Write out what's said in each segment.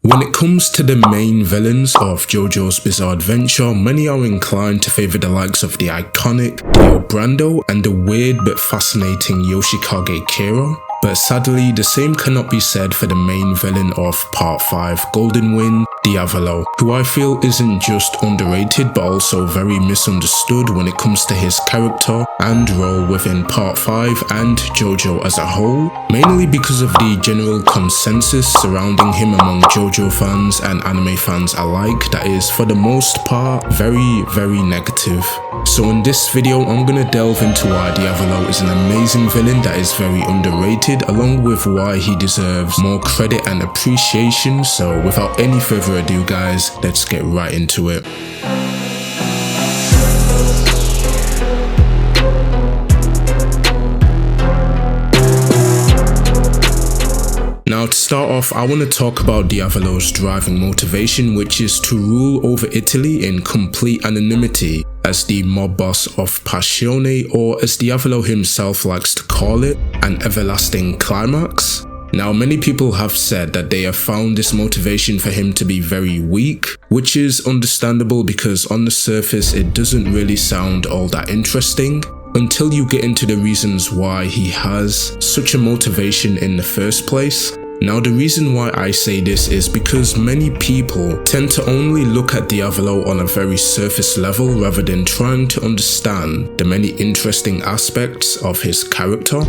When it comes to the main villains of JoJo's Bizarre Adventure, many are inclined to favour the likes of the iconic Diavolo and the weird but fascinating Yoshikage Kira. But sadly, the same cannot be said for the main villain of Part 5 Golden Wind, Diavolo, who I feel isn't just underrated but also very misunderstood when it comes to his character and role within Part 5 and JoJo as a whole, mainly because of the general consensus surrounding him among JoJo fans and anime fans alike that is, for the most part, very negative. So in this video, I'm gonna delve into why Diavolo is an amazing villain that is very underrated, along with why he deserves more credit and appreciation. So without any further ado guys, let's get right into it. Now to start off, I want to talk about Diavolo's driving motivation, which is to rule over Italy in complete anonymity as the mob boss of Passione, or as Diavolo himself likes to call it, an everlasting climax. Now many people have said that they have found this motivation for him to be very weak, which is understandable because on the surface it doesn't really sound all that interesting until you get into the reasons why he has such a motivation in the first place. Now the reason why I say this is because many people tend to only look at Diavolo on a very surface level rather than trying to understand the many interesting aspects of his character.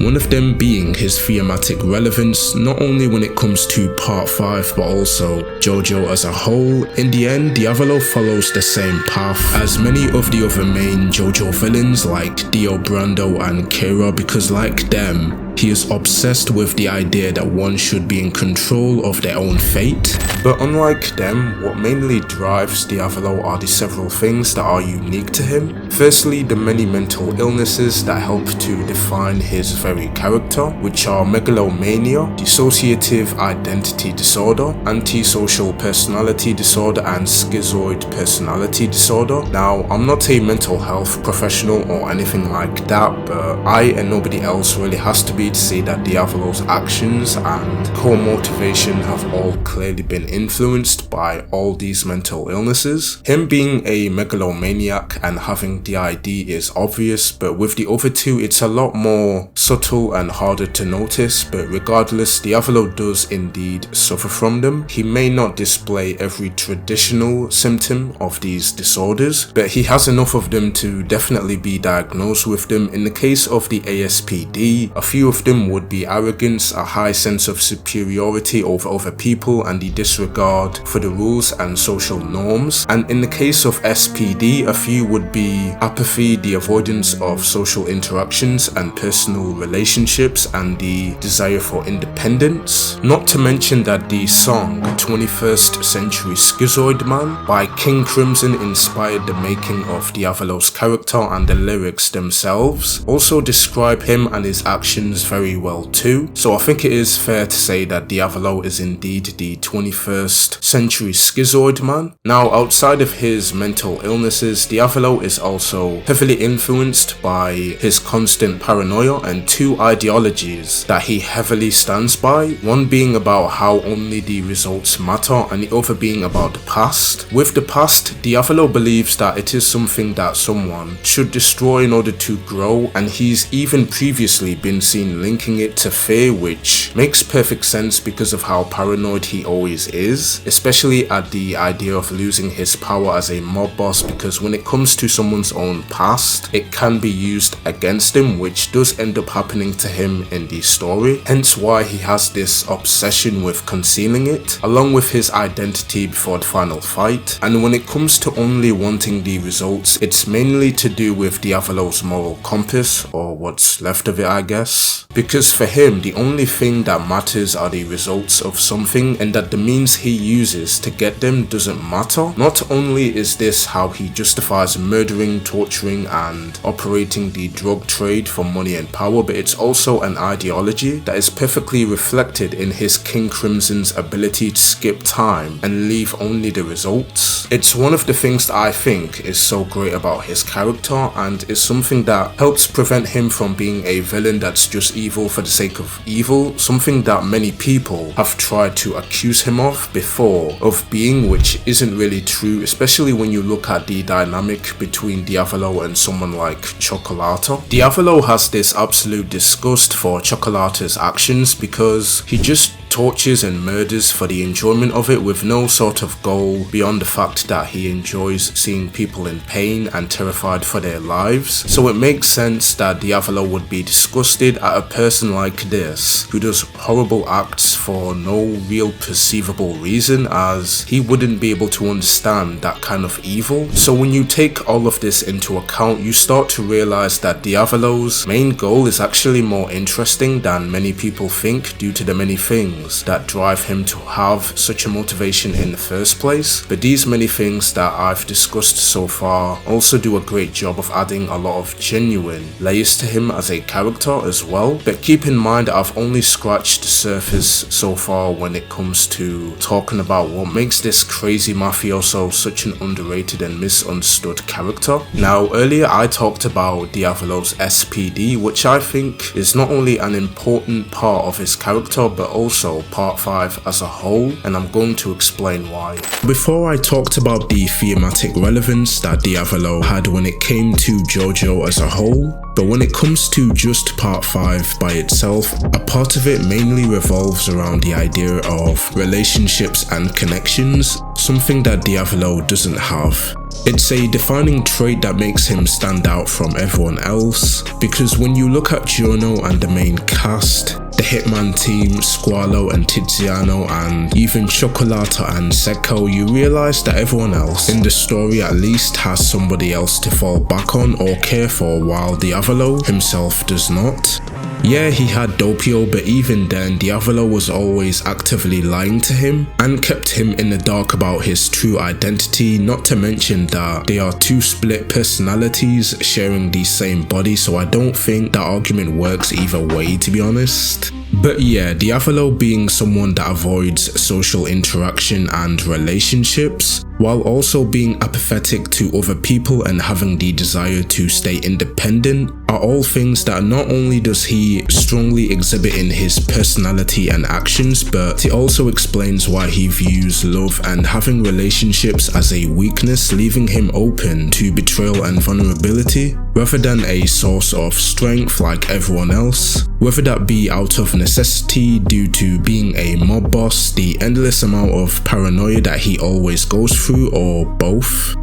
One of them being his thematic relevance, not only when it comes to Part 5 but also JoJo as a whole. In the end, Diavolo follows the same path as many of the other main JoJo villains like Diavolo and Kira, because like them, he is obsessed with the idea that one should be in control of their own fate. But unlike them, what mainly drives Diavolo are the several things that are unique to him. Firstly, the many mental illnesses that help to define his very character, which are megalomania, dissociative identity disorder, antisocial personality disorder, and schizoid personality disorder. Now, I'm not a mental health professional or anything like that, but I and nobody else really has to be to say that Diavolo's actions and core motivation have all clearly been influenced by all these mental illnesses. Him being a megalomaniac and having D.I.D is obvious, but with the other two it's a lot more subtle and harder to notice. But regardless, Diavolo does indeed suffer from them. He may not display every traditional symptom of these disorders, but he has enough of them to definitely be diagnosed with them. In the case of the S.P.D, a few of them would be arrogance, a high sense of superiority over other people, and the disregard for the rules and social norms. And in the case of S.P.D, a few would be apathy, the avoidance of social interactions and personal relationships, and the desire for independence. Not to mention that the song 21st Century Schizoid Man by King Crimson inspired the making of Diavolo's character, and the lyrics themselves also describe him and his actions very well too. So I think it is fair to say that Diavolo is indeed the 21st century schizoid man. Now outside of his mental illnesses, Diavolo is also heavily influenced by his constant paranoia and two ideologies that he heavily stands by, one being about how only the results matter and the other being about the past. With the past, Diavolo believes that it is something that someone should destroy in order to grow, and he's even previously been seen linking it to fear, which makes perfect sense because of how paranoid he always is, especially at the idea of losing his power as a mob boss, because when it comes to someone's own past, it can be used against him, which does end up happening to him in the story, hence why he has this obsession with concealing it, along with his identity before the final fight. And when it comes to only wanting the results, it's mainly to do with Diavolo's moral compass, or what's left of it I guess, because for him the only thing that matters are the results of something, and that the means he uses to get them doesn't matter. Not only is this how he justifies murdering, torturing and operating the drug trade for money and power, but it's also an ideology that is perfectly reflected in his King Crimson's ability to skip time and leave only the results. It's one of the things that I think is so great about his character, and is something that helps prevent him from being a villain that's just evil for the sake of evil, something that many people have tried to accuse him of before of being, which isn't really true, especially when you look at the dynamic between Diavolo and someone like Cioccolata. Diavolo has this absolute disgust for Cioccolata's actions because he just tortures and murders for the enjoyment of it with no sort of goal beyond the fact that he enjoys seeing people in pain and terrified for their lives. So it makes sense that Diavolo would be disgusted at a person like this who does horrible acts for no real perceivable reason, as he wouldn't be able to understand that kind of evil. So when you take all of this into account, you start to realize that Diavolo's main goal is actually more interesting than many people think due to the many things that drive him to have such a motivation in the first place. But these many things that I've discussed so far also do a great job of adding a lot of genuine layers to him as a character as well. But keep in mind that I've only scratched the surface so far when it comes to talking about what makes this crazy mafioso such an underrated and misunderstood character. Now, earlier I talked about Diavolo's S.P.D, which I think is not only an important part of his character but also part 5 as a whole, and I'm going to explain why. Before I talked about the thematic relevance that Diavolo had when it came to Jojo as a whole, but when it comes to just part 5 by itself, a part of it mainly revolves around the idea of relationships and connections, something that Diavolo doesn't have. It's a defining trait that makes him stand out from everyone else, because when you look at Giorno and the main cast, the Hitman team, Squalo and Tiziano, and even Cioccolata and Secco, you realize that everyone else, in the story at least, has somebody else to fall back on or care for, while Diavolo himself does not. Yeah, he had Doppio, but even then, Diavolo was always actively lying to him and kept him in the dark about his true identity, not to mention that they are two split personalities sharing the same body, so I don't think that argument works either way, to be honest. But yeah, Diavolo being someone that avoids social interaction and relationships, while also being apathetic to other people and having the desire to stay independent, are all things that not only does he strongly exhibit in his personality and actions, but it also explains why he views love and having relationships as a weakness, leaving him open to betrayal and vulnerability, rather than a source of strength like everyone else, whether that be out of necessity due to being a mob boss, the endless amount of paranoia that he always goes through, or both.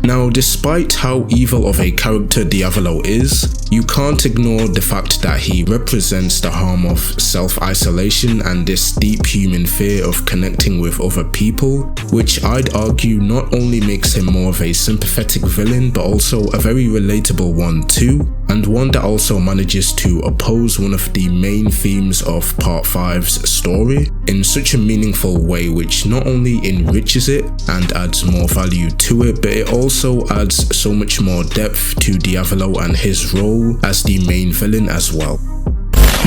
Now, despite how evil of a character Diavolo is, you can't ignore the fact that he represents the harm of self-isolation and this deep human fear of connecting with other people, which I'd argue not only makes him more of a sympathetic villain, but also a very relatable one too, and one that also manages to oppose one of the main themes of Part 5's story in such a meaningful way, which not only enriches it and adds more value to it, but it also adds so much more depth to Diavolo and his role as the main villain as well.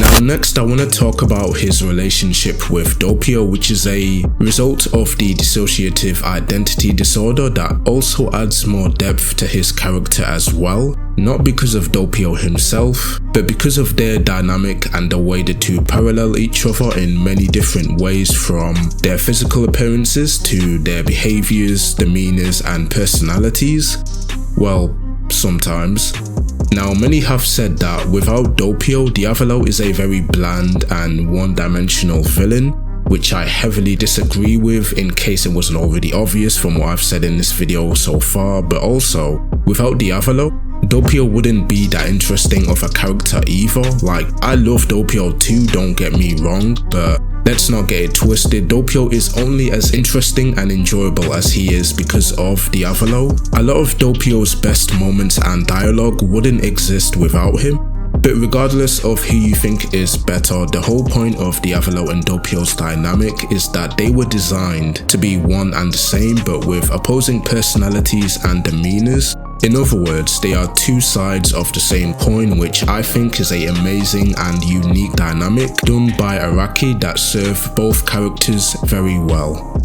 Now next I want to talk about his relationship with Doppio, which is a result of the dissociative identity disorder that also adds more depth to his character as well, not because of Doppio himself, but because of their dynamic and the way the two parallel each other in many different ways, from their physical appearances to their behaviors, demeanors and personalities. Well, sometimes. Now, many have said that without Doppio, Diavolo is a very bland and one-dimensional villain, which I heavily disagree with, in case it wasn't already obvious from what I've said in this video so far. But also, without Diavolo, Doppio wouldn't be that interesting of a character either. Like, I love Doppio too, don't get me wrong, but let's not get it twisted. Doppio is only as interesting and enjoyable as he is because of Diavolo. A lot of Doppio's best moments and dialogue wouldn't exist without him. But regardless of who you think is better, the whole point of Diavolo and Doppio's dynamic is that they were designed to be one and the same, but with opposing personalities and demeanors, In other words, they are two sides of the same coin, which I think is an amazing and unique dynamic done by Araki that serve both characters very well.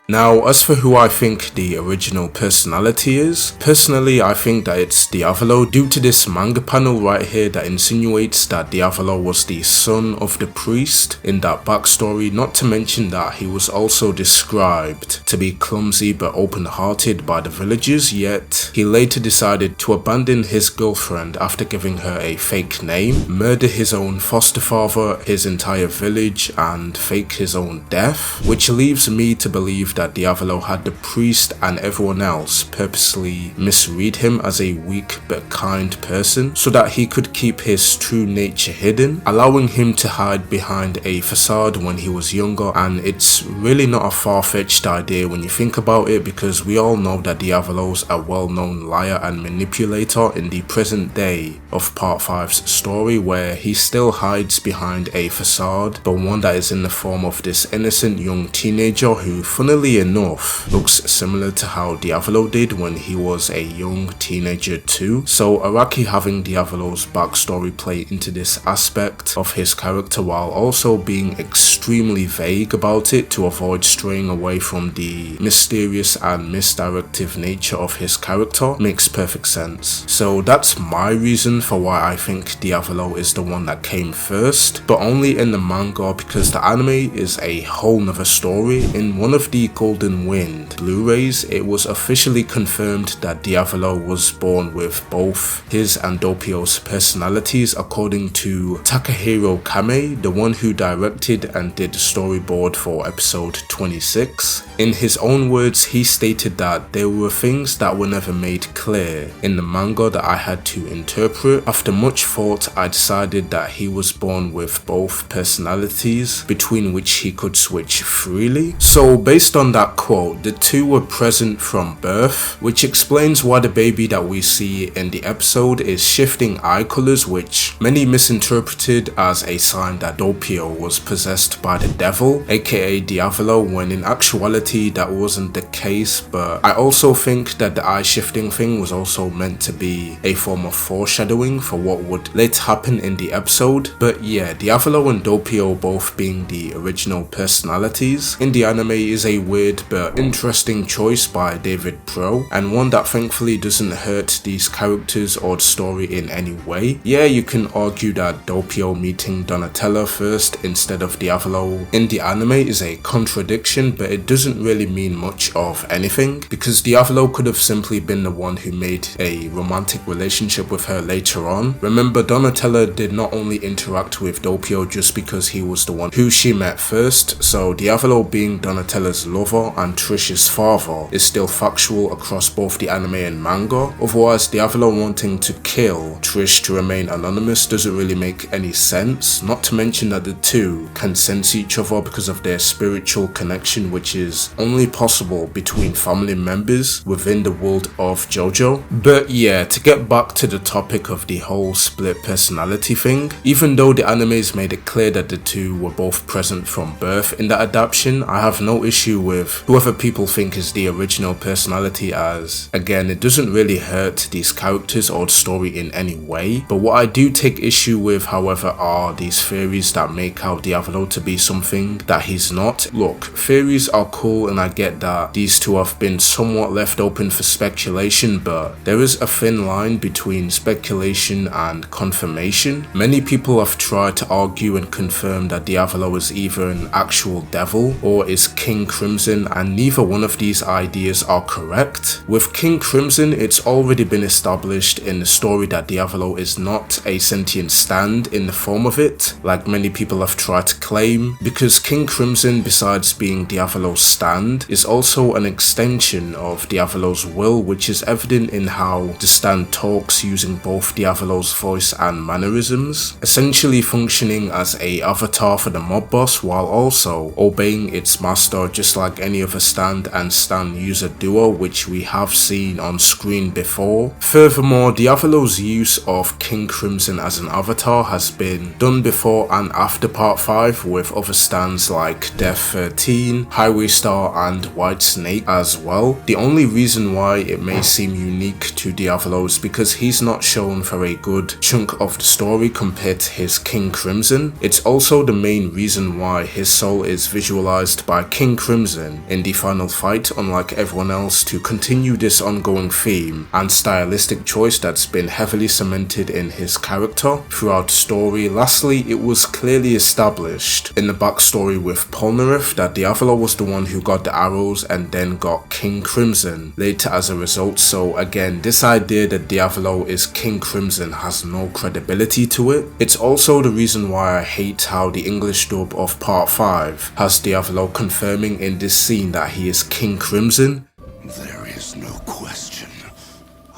Now, as for who I think the original personality is, personally I think that it's Diavolo due to this manga panel right here that insinuates that Diavolo was the son of the priest in that backstory, not to mention that he was also described to be clumsy but open-hearted by the villagers, yet he later decided to abandon his girlfriend after giving her a fake name, murder his own foster father, his entire village, and fake his own death, which leaves me to believe that Diavolo had the priest and everyone else purposely misread him as a weak but kind person so that he could keep his true nature hidden, allowing him to hide behind a facade when he was younger. And it's really not a far-fetched idea when you think about it, because we all know that Diavolo's a well-known liar and manipulator in the present day of part 5's story, where he still hides behind a facade, but one that is in the form of this innocent young teenager who, funnily enough, looks similar to how Diavolo did when he was a young teenager too. So Araki having Diavolo's backstory play into this aspect of his character while also being extremely vague about it to avoid straying away from the mysterious and misdirective nature of his character makes perfect sense. So that's my reason for why I think Diavolo is the one that came first, but only in the manga, because the anime is a whole nother story. In one of the Golden Wind Blu-rays, it was officially confirmed that Diavolo was born with both his and Doppio's personalities, according to Takahiro Kame, the one who directed and did the storyboard for episode 26. In his own words, he stated that there were things that were never made clear in the manga that I had to interpret. After much thought, I decided that he was born with both personalities between which he could switch freely. So based on that quote, the two were present from birth, which explains why the baby that we see in the episode is shifting eye colors, which many misinterpreted as a sign that Doppio was possessed by the devil, aka Diavolo, when in actuality that wasn't the case. But I also think that the eye shifting thing was also meant to be a form of foreshadowing for what would later happen in the episode. But yeah, Diavolo and Doppio both being the original personalities in the anime is a weird but interesting choice by David Pro, and one that thankfully doesn't hurt these characters or the story in any way. Yeah, you can argue that Doppio meeting Donatella first instead of Diavolo in the anime is a contradiction, but it doesn't really mean much of anything, because Diavolo could have simply been the one who made a romantic relationship with her later on. Remember, Donatella did not only interact with Doppio just because he was the one who she met first, so Diavolo being Donatella's lover and Trish's father is still factual across both the anime and manga. Otherwise, Diavolo wanting to kill Trish to remain anonymous doesn't really make any sense, not to mention that the two can sense each other because of their spiritual connection, which is only possible between family members within the world of JoJo. But yeah, to get back to the topic of the whole split personality thing, even though the animes made it clear that the two were both present from birth in that adaptation, I have no issue with whoever people think is the original personality, as again, it doesn't really hurt these characters or the story in any way. But what I do take issue with, however, are these theories that make out Diavolo to be something that he's not. Look, theories are cool and I get that these two have been somewhat left open for speculation, but there is a thin line between speculation and confirmation. Many people have tried to argue and confirm that Diavolo is either an actual devil or is King Crimson, and neither one of these ideas are correct. With King Crimson, it's already been established in the story that Diavolo is not a sentient stand in the form of it, like many people have tried to claim, because King Crimson, besides being Diavolo's stand, is also an extension of Diavolo's will, which is evident in how the stand talks using both Diavolo's voice and mannerisms, essentially functioning as a avatar for the mob boss while also obeying its master, just like any other stand and stand user duo which we have seen on screen before. Furthermore, Diavolo's use of King Crimson as an avatar has been done before and after part 5 with other stands like Death 13, Highway Star Star and White Snake as well. The only reason why it may seem unique to Diavolo is because he's not shown for a good chunk of the story compared to his King Crimson. It's also the main reason why his soul is visualized by King Crimson in the final fight, unlike everyone else, to continue this ongoing theme and stylistic choice that's been heavily cemented in his character throughout the story. Lastly, it was clearly established in the backstory with Polnareff that Diavolo was the one who got the arrows and then got King Crimson later as a result. So again, this idea that Diavolo is King Crimson has no credibility to it. It's also the reason why I hate how the English dub of Part 5 has Diavolo confirming in this scene that he is King Crimson. There is no question.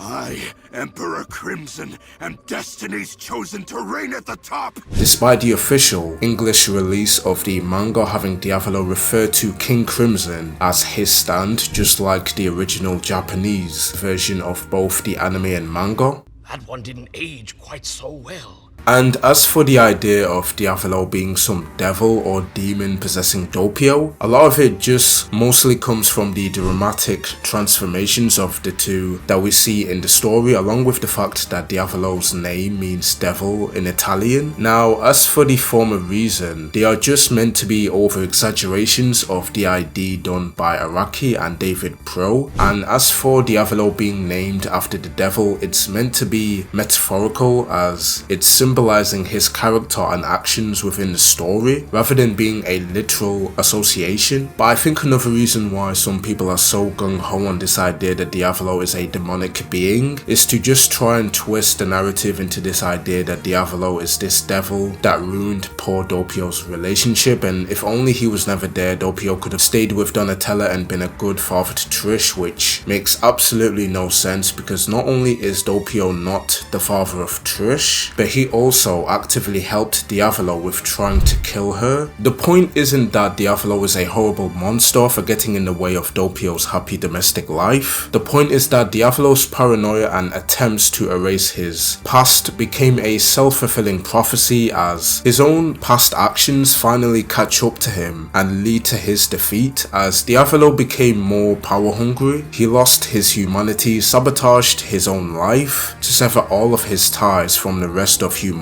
I, Emperor Crimson, am Destiny's chosen to reign at the top! Despite the official English release of the manga having Diavolo refer to King Crimson as his stand, just like the original Japanese version of both the anime and manga. That one didn't age quite so well. And as for the idea of Diavolo being some devil or demon possessing Doppio, a lot of it just mostly comes from the dramatic transformations of the two that we see in the story, along with the fact that Diavolo's name means devil in Italian. Now, as for the former reason, they are just meant to be over exaggerations of D.I.D done by Araki and David Pro. And as for Diavolo being named after the devil, it's meant to be metaphorical, as it's symbolizing his character and actions within the story rather than being a literal association. But I think another reason why some people are so gung-ho on this idea that Diavolo is a demonic being is to just try and twist the narrative into this idea that Diavolo is this devil that ruined poor Doppio's relationship, and if only he was never there, Doppio could have stayed with Donatella and been a good father to Trish, which makes absolutely no sense because not only is Doppio not the father of Trish, but he also actively helped Diavolo with trying to kill her. The point isn't that Diavolo is a horrible monster for getting in the way of Doppio's happy domestic life. The point is that Diavolo's paranoia and attempts to erase his past became a self-fulfilling prophecy, as his own past actions finally catch up to him and lead to his defeat. As Diavolo became more power hungry, he lost his humanity, sabotaged his own life to sever all of his ties from the rest of humanity,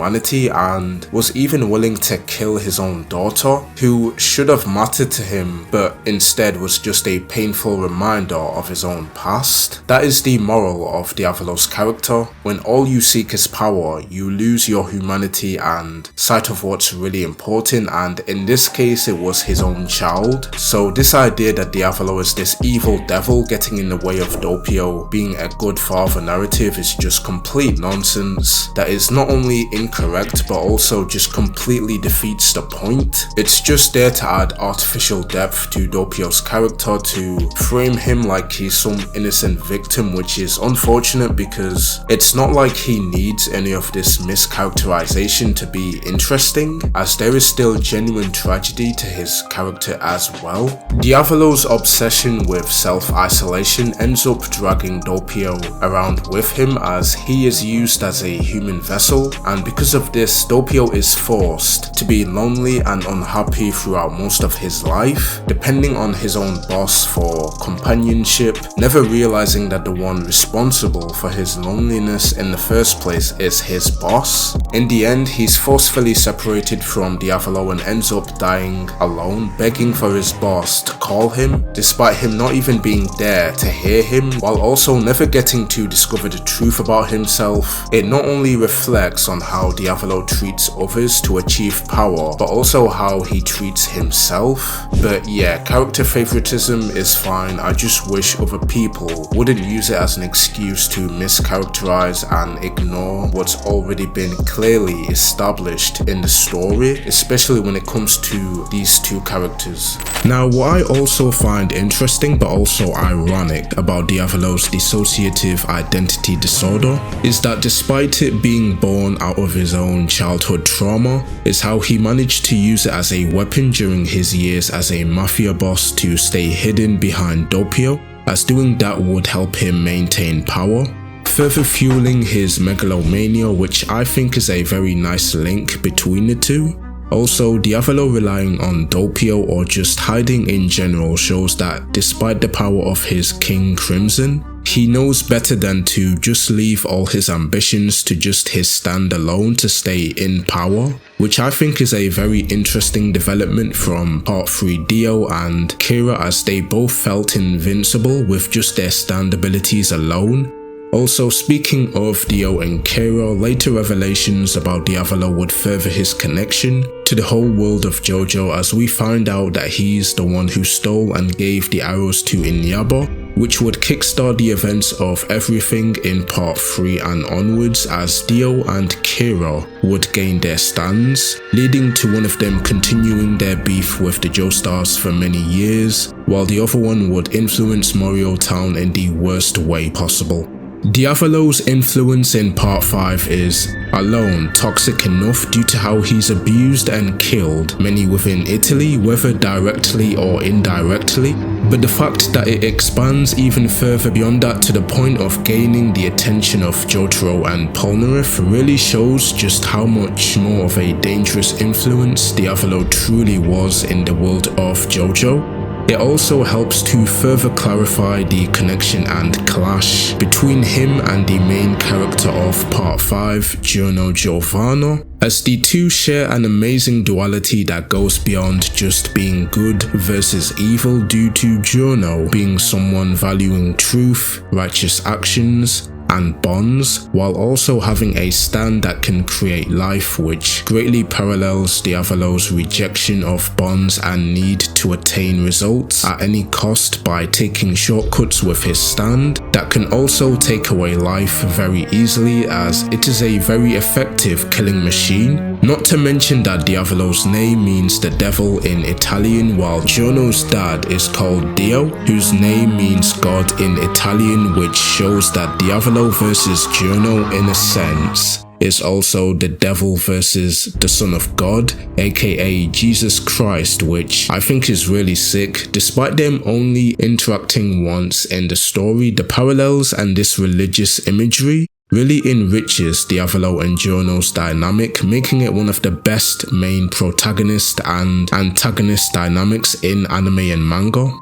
and was even willing to kill his own daughter, who should have mattered to him but instead was just a painful reminder of his own past. That is the moral of Diavolo's character. When all you seek is power, you lose your humanity and sight of what's really important, and in this case it was his own child. So this idea that Diavolo is this evil devil getting in the way of Doppio being a good father narrative is just complete nonsense that is not only incorrect but also just completely defeats the point. It's just there to add artificial depth to Doppio's character, to frame him like he's some innocent victim, which is unfortunate because it's not like he needs any of this mischaracterization to be interesting, as there is still genuine tragedy to his character as well. Diavolo's obsession with self-isolation ends up dragging Doppio around with him, as he is used as a human vessel, and because of this, Doppio is forced to be lonely and unhappy throughout most of his life, depending on his own boss for companionship, never realizing that the one responsible for his loneliness in the first place is his boss. In the end, he's forcefully separated from Diavolo and ends up dying alone, begging for his boss to call him, despite him not even being there to hear him, while also never getting to discover the truth about himself. It not only reflects on how Diavolo treats others to achieve power, but also how he treats himself. But yeah, character favoritism is fine. I just wish other people wouldn't use it as an excuse to mischaracterize and ignore what's already been clearly established in the story, especially when it comes to these two characters. Now, what I also find interesting but also ironic about Diavolo's dissociative identity disorder is that despite it being born out of his own childhood trauma, is how he managed to use it as a weapon during his years as a mafia boss to stay hidden behind Doppio, as doing that would help him maintain power, further fueling his megalomania, which I think is a very nice link between the two. Also, Diavolo relying on Doppio or just hiding in general shows that despite the power of his King Crimson, he knows better than to just leave all his ambitions to just his stand alone to stay in power, which I think is a very interesting development from Part 3 Dio and Kira, as they both felt invincible with just their stand abilities alone. Also, speaking of Dio and Kira, later revelations about Diavolo would further his connection to the whole world of JoJo, as we find out that he's the one who stole and gave the arrows to Inaba, which would kickstart the events of everything in Part 3 and onwards, as Dio and Kira would gain their stands, leading to one of them continuing their beef with the Joestars for many years, while the other one would influence Morio Town in the worst way possible. Diavolo's influence in Part 5 is alone toxic enough due to how he's abused and killed many within Italy, whether directly or indirectly, but the fact that it expands even further beyond that to the point of gaining the attention of Jotaro and Polnareff really shows just how much more of a dangerous influence Diavolo truly was in the world of JoJo. It also helps to further clarify the connection and clash between him and the main character of Part 5, Giorno, as the two share an amazing duality that goes beyond just being good versus evil, due to Giorno being someone valuing truth, righteous actions, and bonds, while also having a stand that can create life, which greatly parallels Diavolo's rejection of bonds and need to attain results at any cost by taking shortcuts with his stand that can also take away life very easily, as it is a very effective killing machine. Not to mention that Diavolo's name means the devil in Italian, while Giorno's dad is called Dio, whose name means God in Italian, which shows that Diavolo versus Giorno in a sense is also the devil versus the Son of God, aka Jesus Christ, which I think is really sick. Despite them only interacting once in the story, the parallels and this religious imagery really enriches Diavolo and Giorno's dynamic, making it one of the best main protagonist and antagonist dynamics in anime and manga.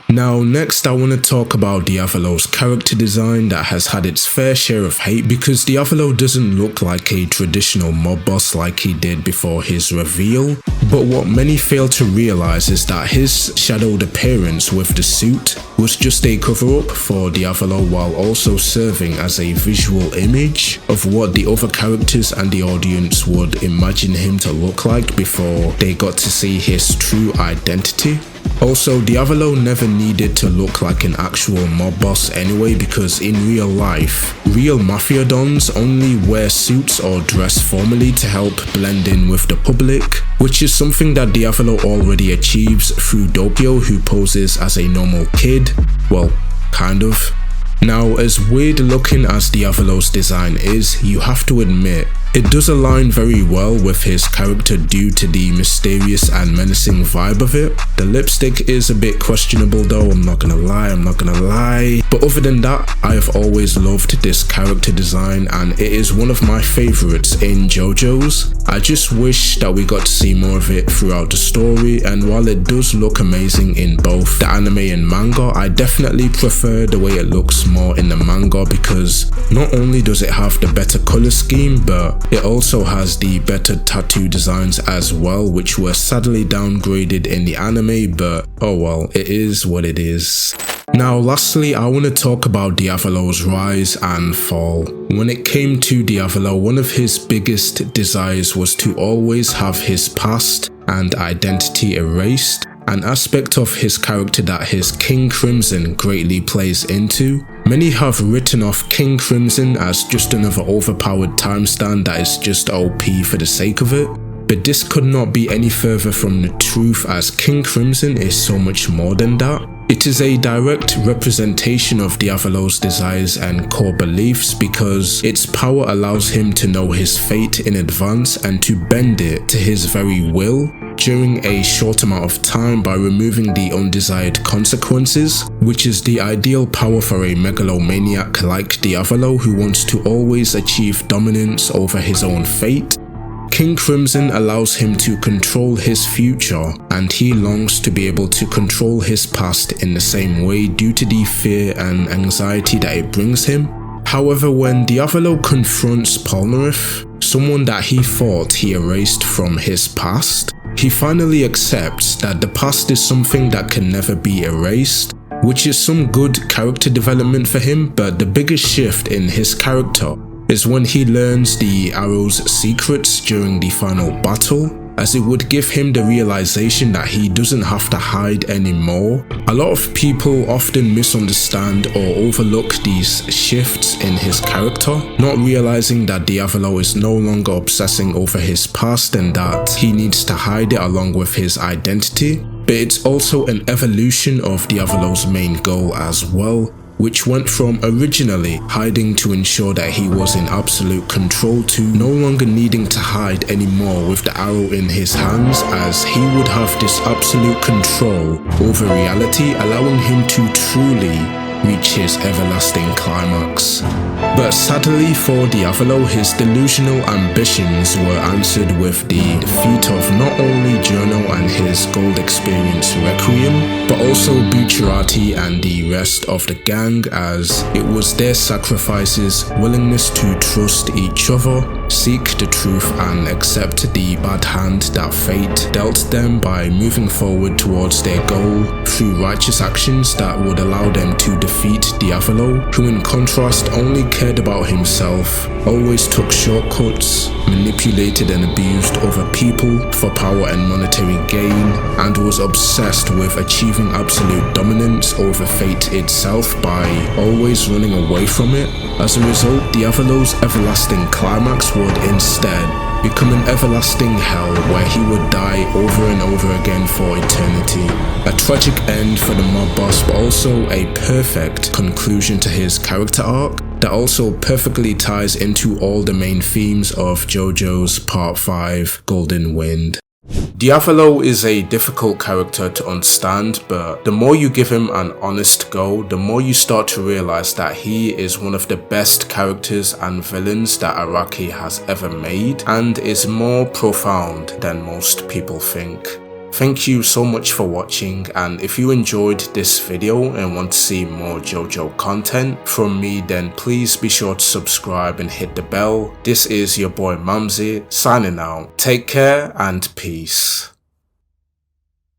Now next I want to talk about Diavolo's character design that has had its fair share of hate, because Diavolo doesn't look like a traditional mob boss like he did before his reveal, but what many fail to realize is that his shadowed appearance with the suit was just a cover-up for Diavolo, while also serving as a visual image of what the other characters and the audience would imagine him to look like before they got to see his true identity. Also, Diavolo never needed to look like an actual mob boss anyway, because in real life, real mafia dons only wear suits or dress formally to help blend in with the public, which is something that Diavolo already achieves through Doppio, who poses as a normal kid. Well, kind of. Now, as weird looking as Diavolo's design is, you have to admit, it does align very well with his character due to the mysterious and menacing vibe of it. The lipstick is a bit questionable though, I'm not gonna lie. But other than that, I have always loved this character design and it is one of my favorites in JoJo's. I just wish that we got to see more of it throughout the story, and while it does look amazing in both the anime and manga, I definitely prefer the way it looks more in the manga, because not only does it have the better color scheme, but it also has the better tattoo designs as well, which were sadly downgraded in the anime, but oh well, it is what it is. Now lastly, I want to talk about Diavolo's rise and fall. When it came to Diavolo, one of his biggest desires was to always have his past and identity erased, an aspect of his character that his King Crimson greatly plays into. Many have written off King Crimson as just another overpowered time stand that is just OP for the sake of it, but this could not be any further from the truth, as King Crimson is so much more than that. It is a direct representation of Diavolo's desires and core beliefs, because its power allows him to know his fate in advance and to bend it to his very will during a short amount of time by removing the undesired consequences, which is the ideal power for a megalomaniac like Diavolo, who wants to always achieve dominance over his own fate. King Crimson allows him to control his future, and he longs to be able to control his past in the same way due to the fear and anxiety that it brings him. However, when Diavolo confronts Polnareff, someone that he thought he erased from his past, he finally accepts that the past is something that can never be erased, which is some good character development for him. But the biggest shift in his character is when he learns the arrow's secrets during the final battle, as it would give him the realization that he doesn't have to hide anymore. A lot of people often misunderstand or overlook these shifts in his character, not realizing that Diavolo is no longer obsessing over his past and that he needs to hide it along with his identity. But it's also an evolution of Diavolo's main goal as well, which went from originally hiding to ensure that he was in absolute control to no longer needing to hide anymore with the arrow in his hands, as he would have this absolute control over reality, allowing him to truly reach his everlasting climax. But sadly for Diavolo, his delusional ambitions were answered with the defeat of not only Giorno and his gold experience Requiem, but also Mischaracterisation and the rest of the gang, as it was their sacrifices, willingness to trust each other, seek the truth and accept the bad hand that fate dealt them by moving forward towards their goal through righteous actions that would allow them to defeat Diavolo, who in contrast only cared about himself, always took shortcuts, manipulated and abused other people for power and monetary gain, and was obsessed with achieving absolute dominance over fate itself by always running away from it. As a result, Diavolo's everlasting climax would instead become an everlasting hell where he would die over and over again for eternity. A tragic end for the mob boss, but also a perfect conclusion to his character arc that also perfectly ties into all the main themes of JoJo's Part 5 Golden Wind. Diavolo is a difficult character to understand, but the more you give him an honest go, the more you start to realize that he is one of the best characters and villains that Araki has ever made, and is more profound than most people think. Thank you so much for watching, and if you enjoyed this video and want to see more JoJo content from me, then please be sure to subscribe and hit the bell. This is your boy MAMZYY signing out. Take care and peace.